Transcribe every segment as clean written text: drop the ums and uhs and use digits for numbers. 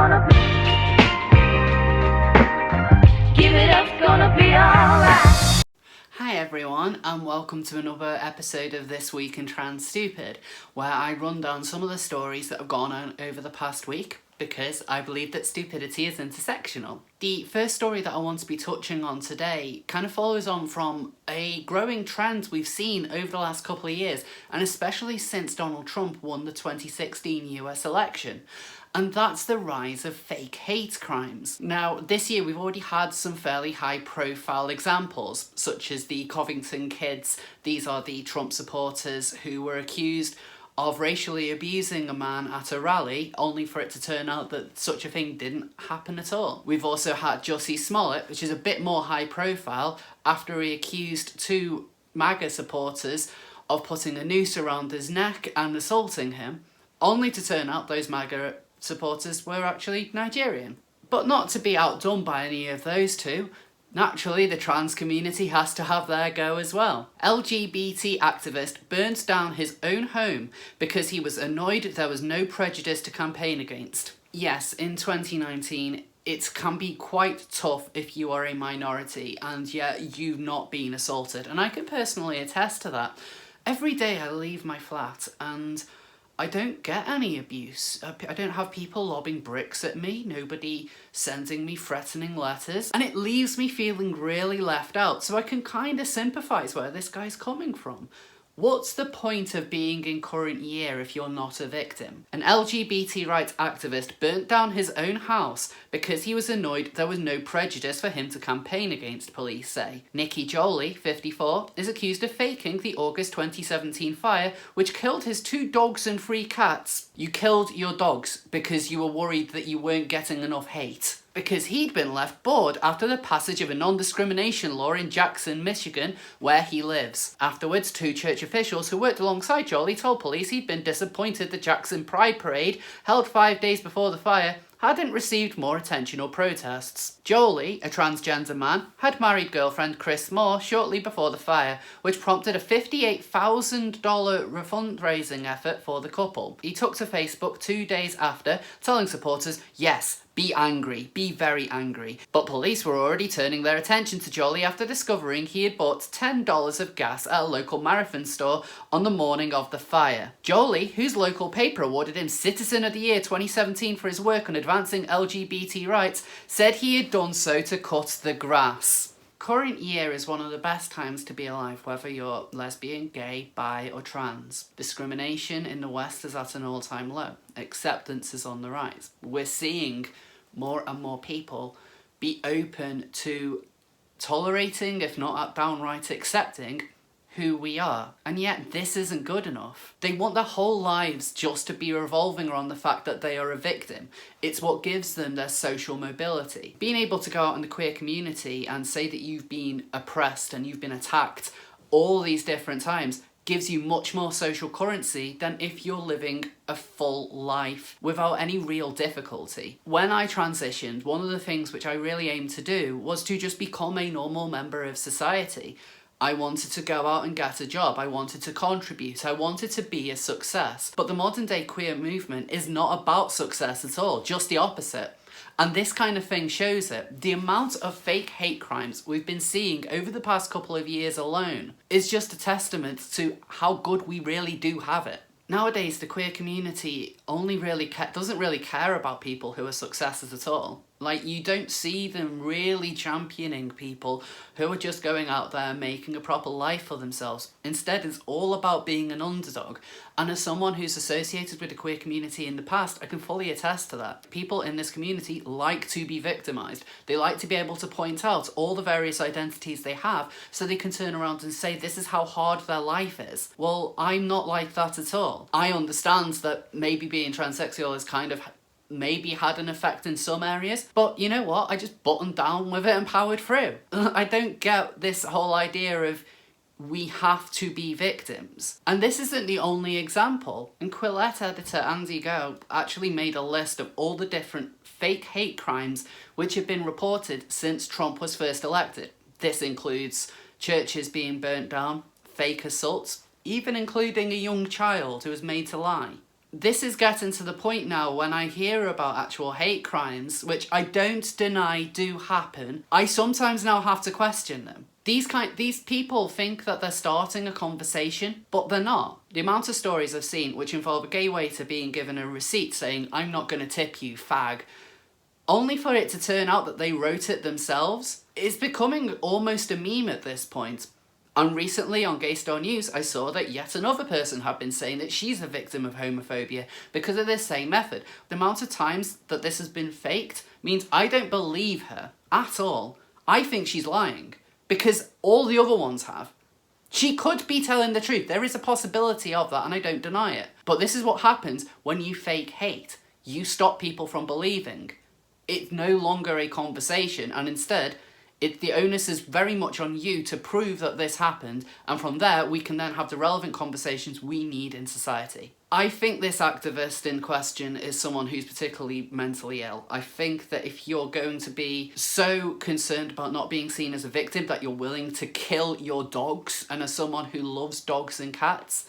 gonna be. Give it up, it's gonna be alright. Hi everyone, and welcome to another episode of This Week in Trans Stupid, where I run down some of the stories that have gone on over the past week, because I believe that stupidity is intersectional. The first story that I want to be touching on today kind of follows on from a growing trend we've seen over the last couple of years, and especially since Donald Trump won the 2016 US election. And that's the rise of fake hate crimes. Now, this year we've already had some fairly high profile examples, such as the Covington kids. These are the Trump supporters who were accused of racially abusing a man at a rally, only for it to turn out that such a thing didn't happen at all. We've also had Jussie Smollett, which is a bit more high profile, after he accused two MAGA supporters of putting a noose around his neck and assaulting him, only to turn out those MAGA supporters were actually Nigerian. But not to be outdone by any of those two, naturally the trans community has to have their go as well. LGBT activist burnt down his own home because he was annoyed there was no prejudice to campaign against. Yes, in 2019 it can be quite tough if you are a minority and yet you've not been assaulted, and I can personally attest to that. Every day I leave my flat and I don't get any abuse. I don't have people lobbing bricks at me, nobody sending me threatening letters, and it leaves me feeling really left out, so I can kind of sympathise where this guy's coming from. What's the point of being in current year if you're not a victim? An LGBT rights activist burnt down his own house because he was annoyed there was no prejudice for him to campaign against, police say. Nikki Jolie, 54, is accused of faking the August 2017 fire which killed his 2 dogs and 3 cats. You killed your dogs because you were worried that you weren't getting enough hate. Because he'd been left bored after the passage of a non-discrimination law in Jackson, Michigan, where he lives. Afterwards, 2 church officials who worked alongside Jolie told police he'd been disappointed the Jackson Pride Parade, held 5 days before the fire, hadn't received more attention or protests. Jolie, a transgender man, had married girlfriend Chris Moore shortly before the fire, which prompted a $58,000 fundraising effort for the couple. He took to Facebook 2 days after, telling supporters, yes, be angry, be very angry. But police were already turning their attention to Jolie after discovering he had bought $10 of gas at a local marathon store on the morning of the fire. Jolie, whose local paper awarded him Citizen of the Year 2017 for his work on advancing LGBT rights, said he had done so to cut the grass. Current year is one of the best times to be alive, whether you're lesbian, gay, bi or trans. Discrimination in the West is at an all-time low. Acceptance is on the rise. We're seeing more and more people be open to tolerating, if not downright accepting, who we are. And yet this isn't good enough. They want their whole lives just to be revolving around the fact that they are a victim. It's what gives them their social mobility. Being able to go out in the queer community and say that you've been oppressed and you've been attacked all these different times gives you much more social currency than if you're living a full life without any real difficulty. When I transitioned, one of the things which I really aimed to do was to just become a normal member of society. I wanted to go out and get a job, I wanted to contribute, I wanted to be a success. But the modern day queer movement is not about success at all, just the opposite. And this kind of thing shows it. The amount of fake hate crimes we've been seeing over the past couple of years alone is just a testament to how good we really do have it. Nowadays, the queer community doesn't really care about people who are successes at all. Like, you don't see them really championing people who are just going out there making a proper life for themselves. Instead, it's all about being an underdog. And as someone who's associated with the queer community in the past, I can fully attest to that. People in this community like to be victimised. They like to be able to point out all the various identities they have so they can turn around and say this is how hard their life is. Well, I'm not like that at all. I understand that maybe being transsexual is kind of maybe had an effect in some areas, but you know what? I just buttoned down with it and powered through. I don't get this whole idea of we have to be victims. And this isn't the only example. And Quillette editor Andy Go actually made a list of all the different fake hate crimes which have been reported since Trump was first elected. This includes churches being burnt down, fake assaults, even including a young child who was made to lie. this is getting to the point now when I hear about actual hate crimes, which I don't deny do happen, I sometimes now have to question them. These people think that they're starting a conversation, but they're not. The amount of stories I've seen which involve a gay waiter being given a receipt saying, "I'm not going to tip you, fag," only for it to turn out that they wrote it themselves, is becoming almost a meme at this point. And recently on Gay Star News, I saw that yet another person had been saying that she's a victim of homophobia because of this same method. The amount of times that this has been faked means I don't believe her at all. I think she's lying because all the other ones have. She could be telling the truth. There is a possibility of that and I don't deny it. But this is what happens when you fake hate. You stop people from believing. It's no longer a conversation and instead the onus is very much on you to prove that this happened, and from there we can then have the relevant conversations we need in society. I think this activist in question is someone who's particularly mentally ill. I think that if you're going to be so concerned about not being seen as a victim that you're willing to kill your dogs, and as someone who loves dogs and cats,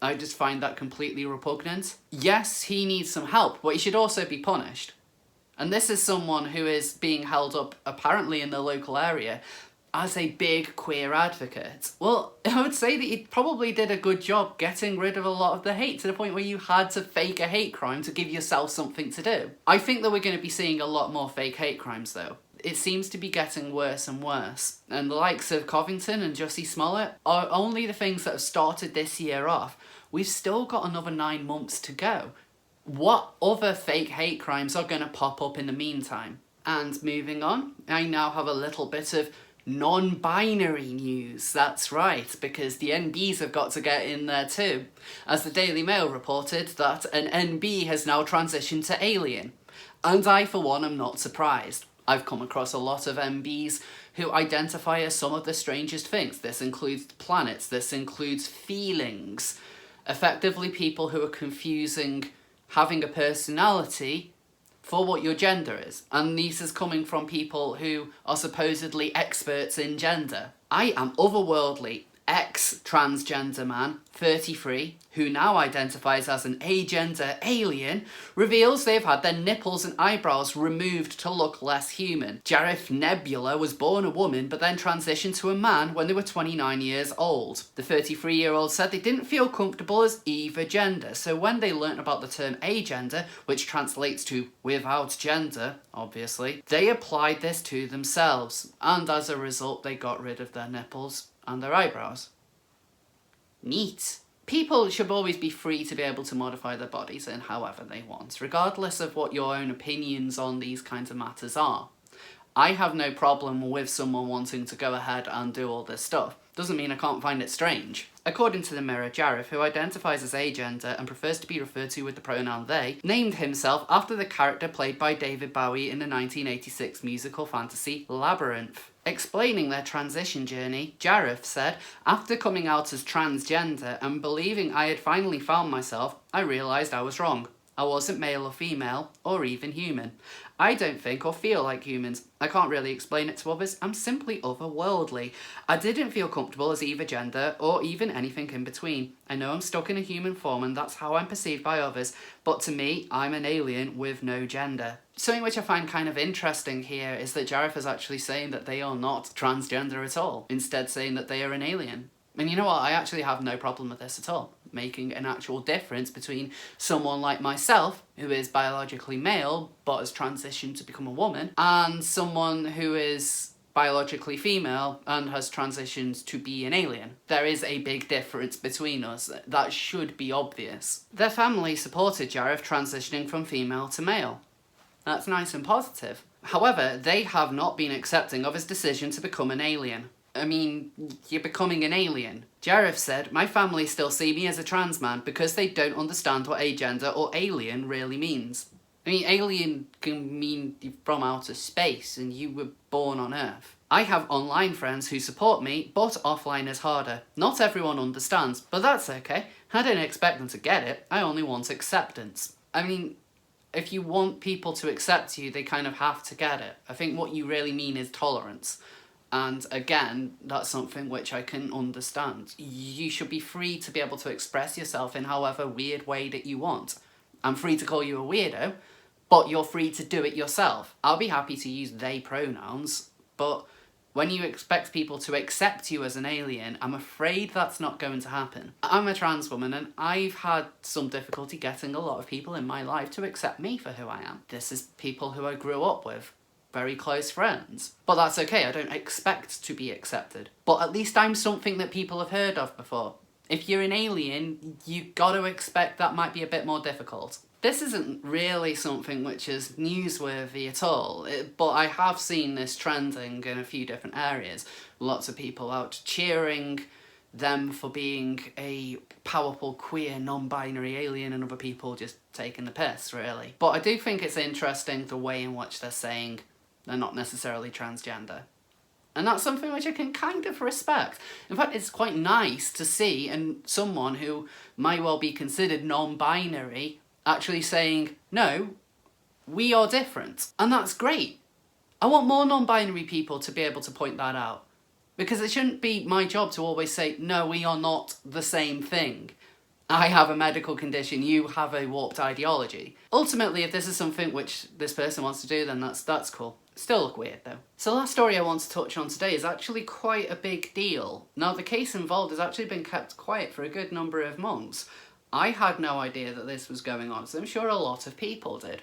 I just find that completely repugnant. Yes, he needs some help, but he should also be punished. And this is someone who is being held up, apparently in the local area, as a big queer advocate. Well, I would say that he probably did a good job getting rid of a lot of the hate to the point where you had to fake a hate crime to give yourself something to do. I think that we're going to be seeing a lot more fake hate crimes though. It seems to be getting worse and worse. And the likes of Covington and Jussie Smollett are only the things that have started this year off. We've still got another 9 months to go. What other fake hate crimes are going to pop up in the meantime? And moving on, I now have a little bit of non-binary news. That's right, because the NBs have got to get in there too. As the Daily Mail reported that an NB has now transitioned to alien. And I, for one, am not surprised. I've come across a lot of NBs who identify as some of the strangest things. This includes planets, this includes feelings. Effectively, people who are confusing having a personality for what your gender is. And this is coming from people who are supposedly experts in gender. I am otherworldly, ex-transgender man, 33, who now identifies as an agender alien, reveals they've had their nipples and eyebrows removed to look less human. Jareth Nebula was born a woman but then transitioned to a man when they were 29 years old. The 33-year-old said they didn't feel comfortable as either gender, so when they learnt about the term agender, which translates to without gender, obviously, they applied this to themselves, and as a result they got rid of their nipples and their eyebrows. Neat. People should always be free to be able to modify their bodies in however they want, regardless of what your own opinions on these kinds of matters are. I have no problem with someone wanting to go ahead and do all this stuff. Doesn't mean I can't find it strange. According to the Mirror, Jareth, who identifies as agender and prefers to be referred to with the pronoun they, named himself after the character played by David Bowie in the 1986 musical fantasy Labyrinth. Explaining their transition journey, Jareth said, "After coming out as transgender and believing I had finally found myself, I realised I was wrong. I wasn't male or female, or even human. I don't think or feel like humans. I can't really explain it to others. I'm simply otherworldly. I didn't feel comfortable as either gender or even anything in between. I know I'm stuck in a human form and that's how I'm perceived by others, but to me, I'm an alien with no gender." Something which I find kind of interesting here is that Jareth is actually saying that they are not transgender at all, instead saying that they are an alien. And you know what, I actually have no problem with this at all, making an actual difference between someone like myself, who is biologically male, but has transitioned to become a woman, and someone who is biologically female and has transitioned to be an alien. There is a big difference between us. That should be obvious. Their family supported Jareth transitioning from female to male. That's nice and positive. However, they have not been accepting of his decision to become an alien. I mean, you're becoming an alien. Jareth said, "My family still see me as a trans man because they don't understand what agender or alien really means. I mean, alien can mean you're from outer space and you were born on Earth. I have online friends who support me, but offline is harder. Not everyone understands, but that's okay. I don't expect them to get it. I only want acceptance." I mean, if you want people to accept you, they kind of have to get it. I think what you really mean is tolerance. And again, that's something which I can understand. You should be free to be able to express yourself in however weird way that you want. I'm free to call you a weirdo, but you're free to do it yourself. I'll be happy to use they pronouns, but when you expect people to accept you as an alien, I'm afraid that's not going to happen. I'm a trans woman and I've had some difficulty getting a lot of people in my life to accept me for who I am. This is people who I grew up with, very close friends. But that's okay, I don't expect to be accepted. But at least I'm something that people have heard of before. If you're an alien, you've got to expect that might be a bit more difficult. This isn't really something which is newsworthy at all, but I have seen this trending in a few different areas. Lots of people out cheering them for being a powerful, queer, non-binary alien, and other people just taking the piss, really. But I do think it's interesting the way in which they're saying they're not necessarily transgender. And that's something which I can kind of respect. In fact, it's quite nice to see someone who might well be considered non-binary actually saying, no, we are different. And that's great. I want more non-binary people to be able to point that out. Because it shouldn't be my job to always say, no, we are not the same thing. I have a medical condition, you have a warped ideology. Ultimately, if this is something which this person wants to do, then that's cool. Still look weird though. So the last story I want to touch on today is actually quite a big deal. Now the case involved has actually been kept quiet for a good number of months. I had no idea that this was going on, so I'm sure a lot of people did.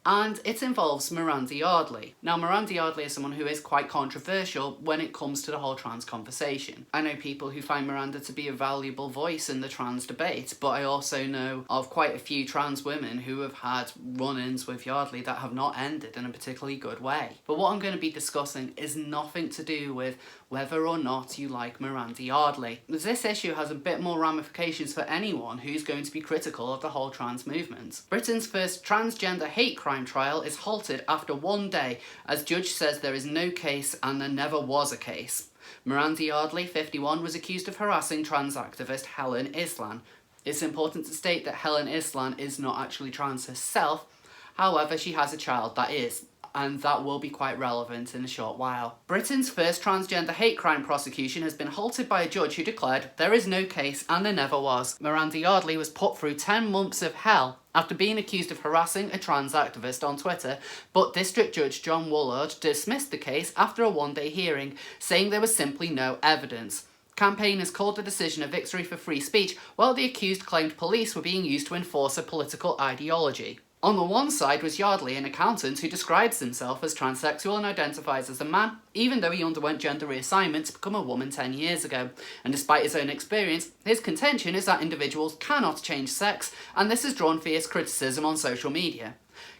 And it involves Miranda Yardley. Now Miranda Yardley is someone who is quite controversial when it comes to the whole trans conversation. I know people who find Miranda to be a valuable voice in the trans debate, but I also know of quite a few trans women who have had run-ins with Yardley that have not ended in a particularly good way. But what I'm going to be discussing is nothing to do with whether or not you like Miranda Yardley. This issue has a bit more ramifications for anyone who's going to be critical of the whole trans movement. Britain's first transgender hate crime trial is halted after 1 day as judge says there is no case and there never was a case. Miranda Yardley, 51, was accused of harassing trans activist Helen Islan. It's important to state that Helen Islan is not actually trans herself, however she has a child that is, and that will be quite relevant in a short while. Britain's first transgender hate crime prosecution has been halted by a judge who declared there is no case and there never was. Miranda Yardley was put through 10 months of hell after being accused of harassing a trans activist on Twitter, but District Judge John Woolard dismissed the case after a one-day hearing, saying there was simply no evidence. Campaigners called the decision a victory for free speech, while the accused claimed police were being used to enforce a political ideology. On the one side was Yardley, an accountant who describes himself as transsexual and identifies as a man, even though he underwent gender reassignment to become a woman 10 years ago. And despite his own experience, his contention is that individuals cannot change sex, and this has drawn fierce criticism on social media.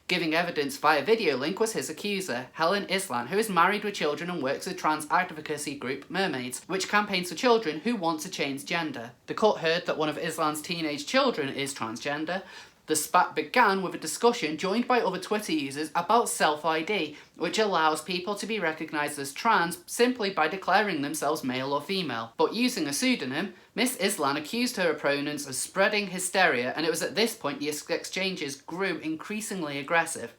Giving evidence via video link was his accuser, Helen Islan, who is married with children and works with trans advocacy group Mermaids, which campaigns for children who want to change gender. The court heard that one of Islan's teenage children is transgender. The spat began with a discussion joined by other Twitter users about self-ID, which allows people to be recognised as trans simply by declaring themselves male or female. But using a pseudonym, Miss Islan accused her opponents of spreading hysteria, and it was at this point the exchanges grew increasingly aggressive.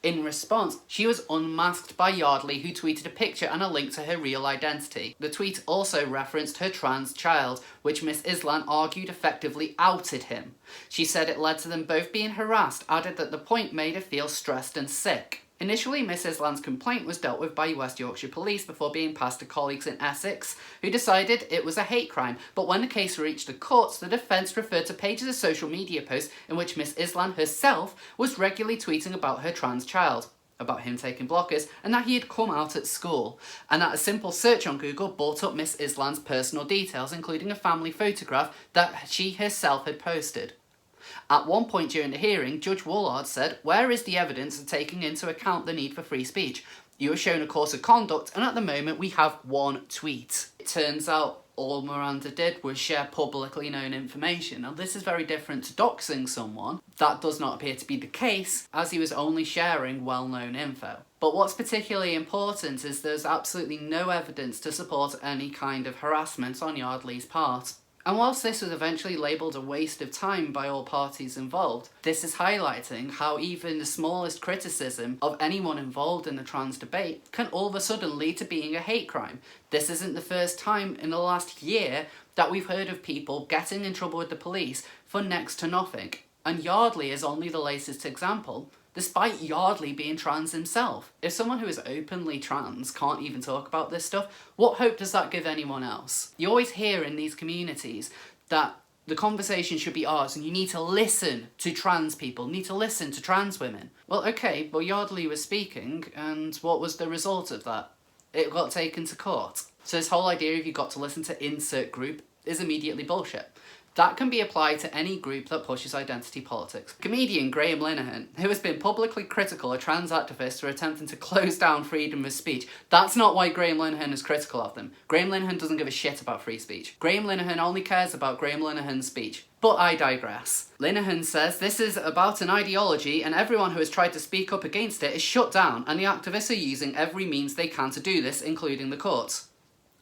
In response, she was unmasked by Yardley, who tweeted a picture and a link to her real identity. The tweet also referenced her trans child, which Miss Islan argued effectively outed him. She said it led to them both being harassed, added that the point made her feel stressed and sick. Initially, Miss Islan's complaint was dealt with by West Yorkshire Police before being passed to colleagues in Essex, who decided it was a hate crime, but when the case reached the courts, the defence referred to pages of social media posts in which Miss Islan herself was regularly tweeting about her trans child, about him taking blockers, and that he had come out at school, and that a simple search on Google brought up Miss Islan's personal details, including a family photograph that she herself had posted. At one point during the hearing, Judge Woolard said, "Where is the evidence of taking into account the need for free speech? You were shown a course of conduct, and at the moment we have one tweet." It turns out all Miranda did was share publicly known information. Now this is very different to doxing someone. That does not appear to be the case, as he was only sharing well-known info. But what's particularly important is there's absolutely no evidence to support any kind of harassment on Yardley's part. And whilst this was eventually labelled a waste of time by all parties involved, this is highlighting how even the smallest criticism of anyone involved in the trans debate can all of a sudden lead to being a hate crime. This isn't the first time in the last year that we've heard of people getting in trouble with the police for next to nothing. And Yardley is only the latest example, despite Yardley being trans himself. If someone who is openly trans can't even talk about this stuff, what hope does that give anyone else? You always hear in these communities that the conversation should be ours and you need to listen to trans people, need to listen to trans women. Well, okay, but Yardley was speaking, and what was the result of that? It got taken to court. So this whole idea of you got to listen to insert group is immediately bullshit. That can be applied to any group that pushes identity politics. Comedian Graham Linehan, who has been publicly critical of trans activists for attempting to close down freedom of speech. That's not why Graham Linehan is critical of them. Graham Linehan doesn't give a shit about free speech. Graham Linehan only cares about Graham Linehan's speech. But I digress. Linehan says this is about an ideology and everyone who has tried to speak up against it is shut down, and the activists are using every means they can to do this, including the courts.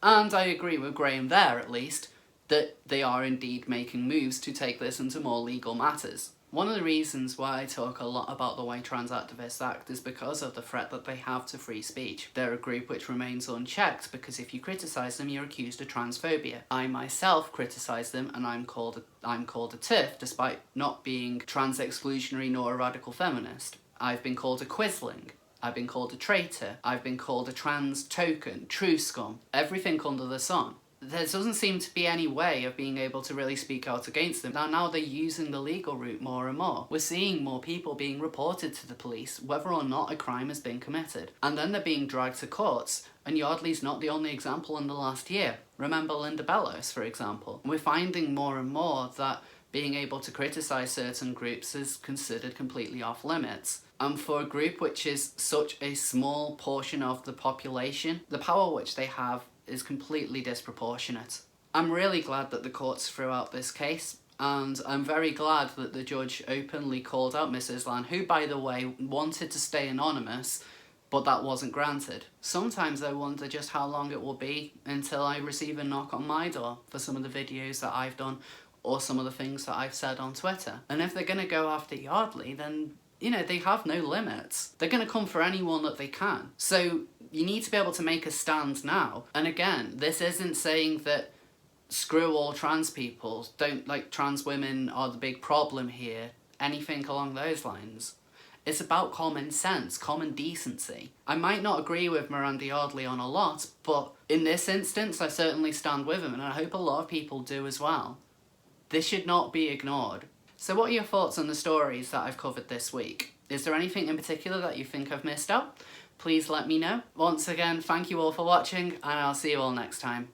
And I agree with Graham there, at least, that they are indeed making moves to take this into more legal matters. One of the reasons why I talk a lot about the way trans activists act is because of the threat that they have to free speech. They're a group which remains unchecked because if you criticise them, you're accused of transphobia. I myself criticise them and I'm called a TERF despite not being trans exclusionary nor a radical feminist. I've been called a quisling. I've been called a traitor. I've been called a trans token, true scum, everything under the sun. There doesn't seem to be any way of being able to really speak out against them. Now they're using the legal route more and more. We're seeing more people being reported to the police, whether or not a crime has been committed. And then they're being dragged to courts. And Yardley's not the only example in the last year. Remember Linda Bellows, for example. We're finding more and more that being able to criticise certain groups is considered completely off limits. And for a group which is such a small portion of the population, the power which they have is completely disproportionate. I'm really glad that the courts threw out this case, and I'm very glad that the judge openly called out Miss Islan, who, by the way, wanted to stay anonymous, but that wasn't granted. Sometimes I wonder just how long it will be until I receive a knock on my door for some of the videos that I've done or some of the things that I've said on Twitter. And if they're going to go after Yardley, then, you know, they have no limits. They're going to come for anyone that they can. So you need to be able to make a stand now. And again, this isn't saying that screw all trans people, don't, like, trans women are the big problem here, anything along those lines. It's about common sense, common decency. I might not agree with Miranda Yardley on a lot, but in this instance, I certainly stand with him, and I hope a lot of people do as well. This should not be ignored. So what are your thoughts on the stories that I've covered this week? Is there anything in particular that you think I've missed out? Please let me know. Once again, thank you all for watching, and I'll see you all next time.